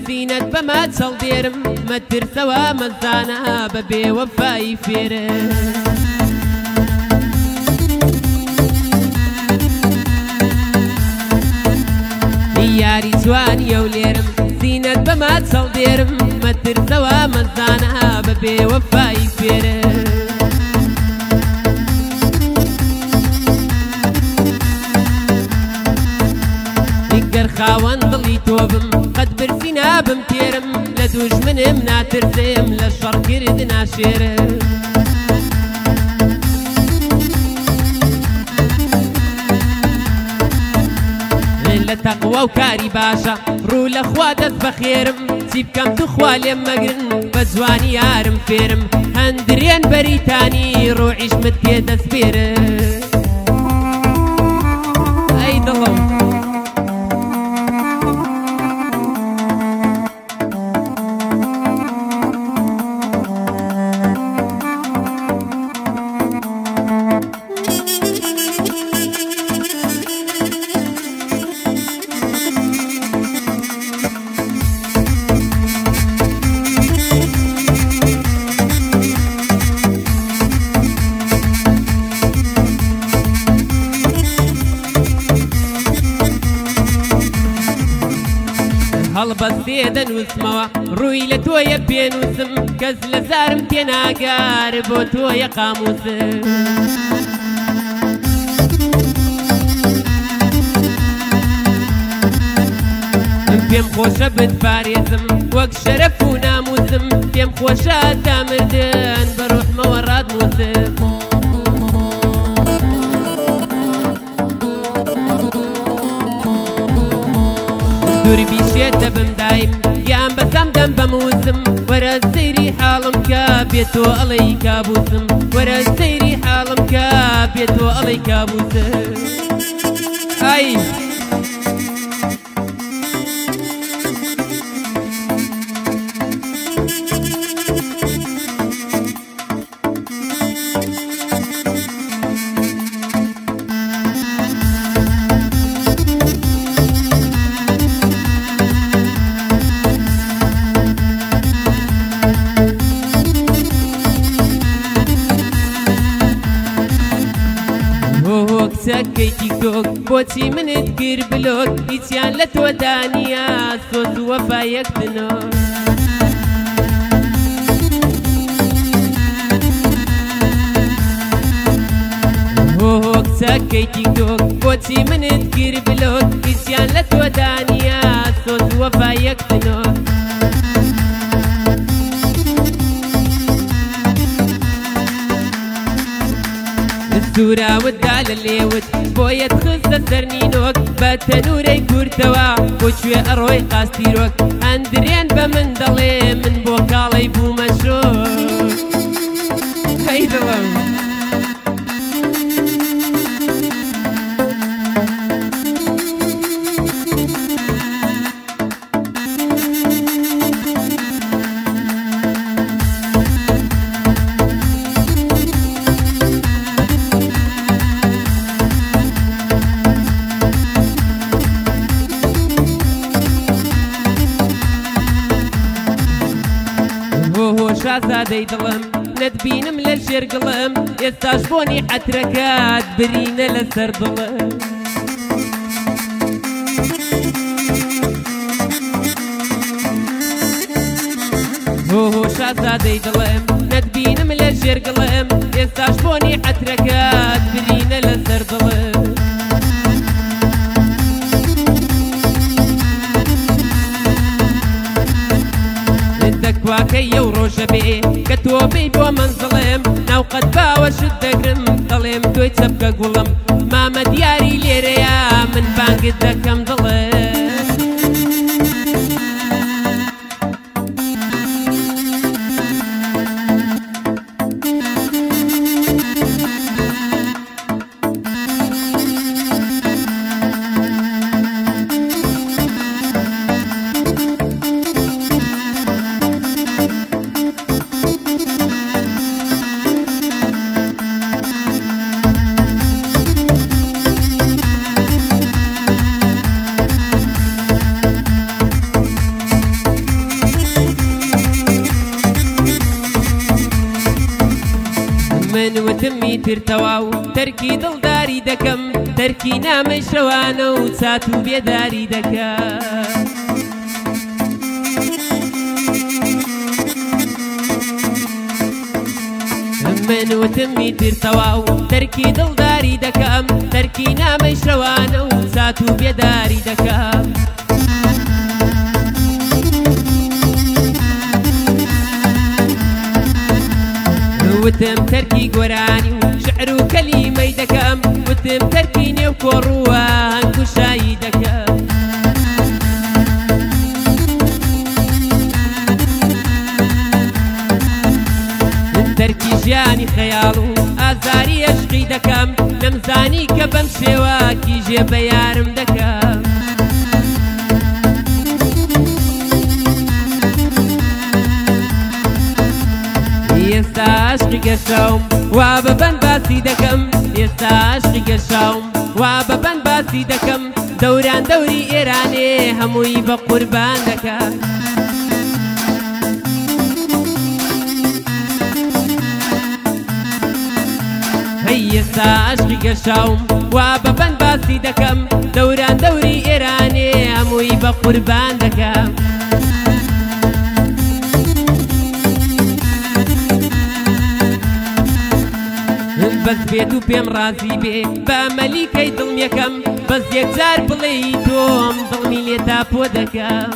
زینەت بەما چەڵ دێرم مەترسەوە مەزانە بە بێوەفایی فێرم یاری جوانیە و لێرم زینەت بەما چەڵ دێرم مەترسەوە مەزانە بە بێوەفایی فێرم خاوەن دڵی تۆ بم قەت برسی نابم تێرم لە دوژمنم ناترسێم لە شەڕکرد ناشێرم لە تەقوە و کاری باشە ڕوو لە خوا دەست بەخێرم چی بکەم تو خوا لێم مەگرن بە جوانی یارم فێرم هەندرێن بەریتانی ڕۆعیشمت پێ دەست پێرم ئەی دڵم هەڵبەستێ دەنووسمەوە ڕووی لە تۆیە پێنووسم کەس لە زارم پێناگار بۆ تۆیە قامووسم پێم خۆشە بتپارێزم وەک شەرەف و ناموسم پێم خۆشە تا مردن بە ڕوحمەوە ڕادنووسم دووری بیشێت دەبم دایم گیان بەسەم دەم بەمووسم وەرە سەیری حاڵم کە بێتۆ ئەڵەی کابوسم وەرە سەیری حاڵم کە بێتۆ ئەڵەی کابوسم ئای کەی تیکتۆک بۆچی منت کرد بلۆک هیچیان لە تۆ دانیە سۆز و وەفا یەکتنۆک هۆ کچەکەی تیکتۆک بۆچی منت کرد بلۆک هیچیان لە تۆ دانیە سۆز و وەفا یەکتنۆک سوراوت دا لە لێوت بۆیەت خستە سەرنینۆک بە تەنورەی کورتەوە بۆکوێ ئەڕۆی قاستیرۆک ئەندرێن بە من دەڵێ من بۆ کاڵەی بوومە شۆک هەی دڵم شازادەی دڵم نەتبینم لە ژێرگڵم ئێستاش بۆنی عەترەکەت برینە لەسەر دڵم هۆ شازادەی دڵم نەتبینم لە ژێرگڵم ئێستاش بۆنی عەترەکەت برینە لەسەر دڵم واکەیە و ڕۆژە بێ کە تۆ بێی بۆ مەنزڵێم ناو قەت باوەشت دەگرم دەڵێم تۆی چەپکە گوڵم مامە دیاری لێرەیە من بانگت دەکەم دڵێم وتمی تر تەواو تەرکی دڵداری دەکەم تەرکی نامەی شەوانە و چات و بێداری دەکەم من وتمی تر تەواو تەرکی دڵداری دەکەم تەرکی نامەی شەوانە و چات و بێداری دەکەم وتم تەرکی گۆرانی و شعر و کەلیمەی دەکەم وتم تەرکی نێو کۆڕووە هەنگ و شایی دەکەم تەرکی ژیانی خەیاڵ و ئازاری عشقی دەکەم نەمزانی کە بەم شێوە کیژێ بە یارم دەکەم ئێستا عاشقی گەشاوم وا بەبەن باسی دەکەم ئێستا عاشقی گەشاوم وا بەبەن باسی دەکەم دەوران دەوری ئێرانێ هەمووی بە قوربان دەکەم ئێستا عاشقی گەشاوم وا بەبەن باسی دەکەم دەوران دەوری ئێرانێ هەمووی بە قوربان دەکەم بەس بێت و پێم ڕازی بێ بە ئەمەلیکەی دڵم یەکەم بەس یەکجار بڵێ تۆم دڵمی لێ تاپۆ دەکەم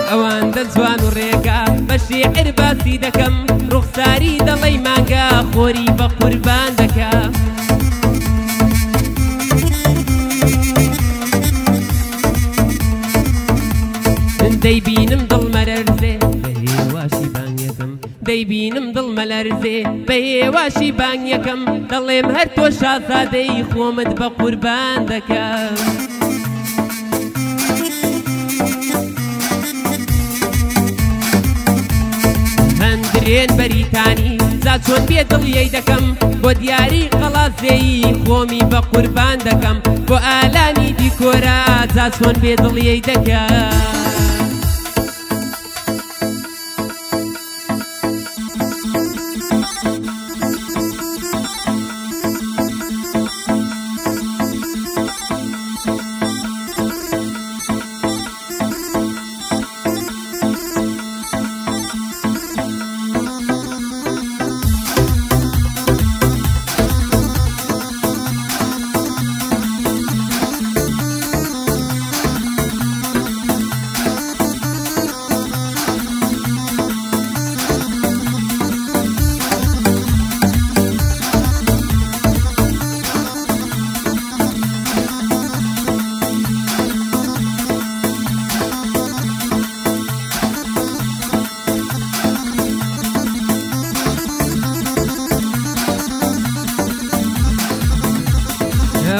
ئەوەندە جوان و ڕێگا بە شێعر باسی دەکەم ڕوخساری دەڵێی مانگە خۆری بە قوربان دەکەم دەیبینم دڵمە لەرزێ بە هێواشی بانگ یەکەم دەیبینم دڵمە لەرزێ بە هێواشی بانگ یەکەم دەڵێم هەر تۆ شازادەی خۆمت بە قوربان دەکەم هەندرێن بەریتانی زا چۆن بێ دڵیەی دەکەم بۆ دیاری قەڵازێی خۆمی بە قوربان دەکەم بۆ ئالانی دیکۆرا زا چۆن بێ دڵیەی دەکەم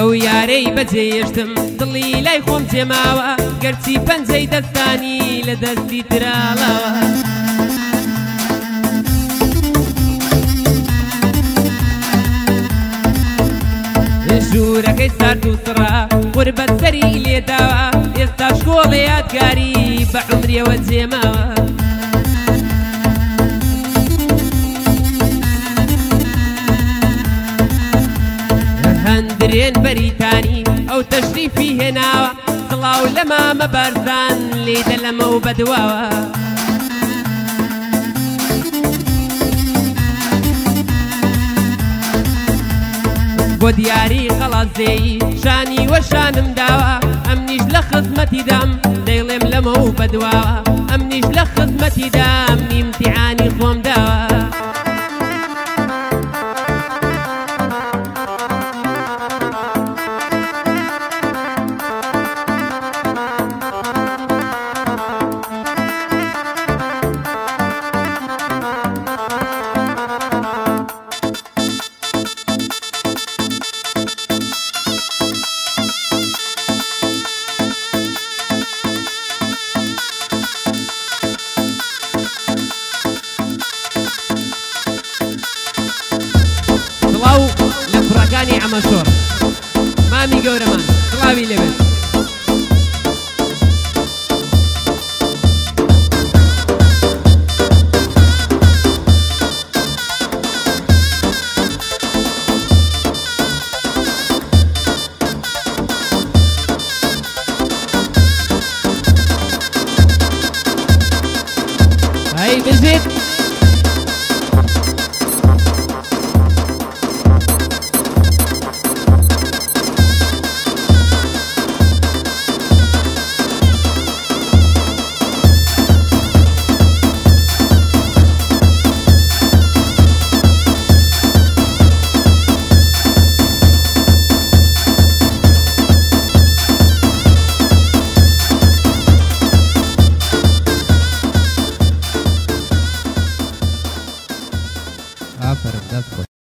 ئەو یارەی بەجێهێشتم دڵی لای خۆم جێماوە گەرچی پەنجەی دەستانی لە دەستی تراڵەوە ژوورەکەی سارد و سڕا قوربەت سەری لێداوە ئێستا شکۆڵی یادگاری بە عومریەوە جێماوە هەندرێن بەریتانی ئەو تەشریفی هێناوە سڵاو لە مامە بارزان لێدە لەمە و بەدواوە بۆ دیاری قەڵازێی شانی وەشانم داوە ئەمنیش لە خزمەتی دام دەیڵێم لەمە و بەدواوە ئەمنیش لە خزمەتی دام ئیمتیحانی خۆم داوە لە کوڕەکانی ئەمەشۆر مامی گەورەمان سڵاوی لەبێت